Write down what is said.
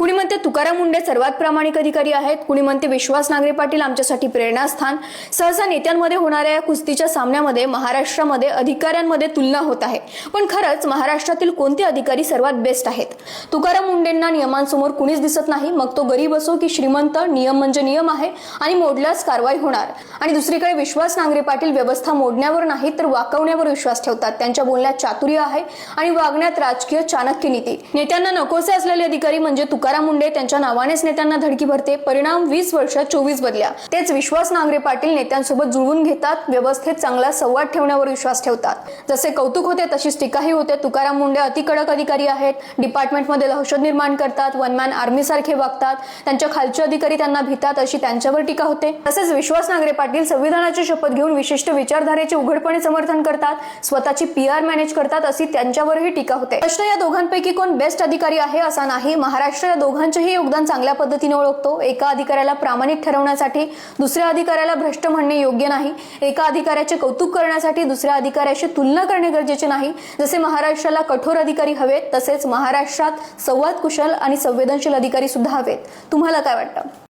कुणी म्हणते तुकाराम मुंडे सर्वात प्रामाणिक अधिकारी आहेत, कुणी म्हणते विश्वास नांगरे पाटील आमच्यासाठी प्रेरणास्थान। सहसा नेत्यांमध्ये होणाऱ्या या कुस्तीच्या सामन्यामध्ये महाराष्ट्रामध्ये अधिकाऱ्यांमध्ये तुलना होत आहे, पण खरंच महाराष्ट्रातील कोणते अधिकारी सर्वात बेस्ट आहेत? तुकाराम मुंडेंना नियमांसमोर कुणीच दिसत नाही, मग तो गरीब असो की श्रीमंत, नियम म्हणजे नियम आहे आणि मोडल्यास कारवाई होणार। आणि दुसरीकडे विश्वास नांगरे पाटील व्यवस्था मोडण्यावर नाही तर वाकवण्यावर विश्वास ठेवतात। त्यांच्या बोलण्यात चातुर्य आहे आणि वागण्यात राजकीय चाणक्य नीती। नेत्यांना नकोसे असलेले अधिकारी म्हणजे तुकाराम मुंडे, त्यांच्या नावानेच नेत्यांना धडकी भरते। परिणाम 20 वर्षात 24 बदल्या। तेच विश्वास नांगरे पाटील नेत्यांसोबत जुळवून घेतात, व्यवस्थेत चांगला संवाद ठेवण्यावर विश्वास ठेवतात। जसे कौतुक होते तशीच टीकाही होते। तुकाराम मुंडे अति कडक अधिकारी आहेत, डिपार्टमेंटमध्ये दहशत निर्माण करतात, वन मॅन आर्मी सारखे वागतात, त्यांच्या खालचे अधिकारी त्यांना भितात अशी त्यांच्यावर टीका होते। तसेच विश्वास नांगरे पाटील संविधानाची शपथ घेऊन विशिष्ट विचारधारेचे उघडपणे समर्थन करतात, स्वतःची PR मॅनेज करतात अशी त्यांच्यावरही टीका होते। प्रश्न या दोघांपैकी कोण बेस्ट अधिकारी आहे असा नाही, महाराष्ट्र या दोघांचेही योगदान चांगल्या पद्धतीने ओळखतो। एका अधिकाऱ्याला प्रामाणिक ठरवण्यासाठी दुसऱ्या अधिकाऱ्याला भ्रष्ट म्हणणे योग्य नाही, एका अधिकाऱ्याचे कौतुक करण्यासाठी दुसऱ्या अधिकाऱ्याशी तुलना करणे गरजेचे नाही। जसे महाराष्ट्राला कठोर अधिकारी हवेत तसेच महाराष्ट्रात संवाद कुशल आणि संवेदनशील अधिकारी सुद्धा हवेत। तुम्हाला काय वाटतं?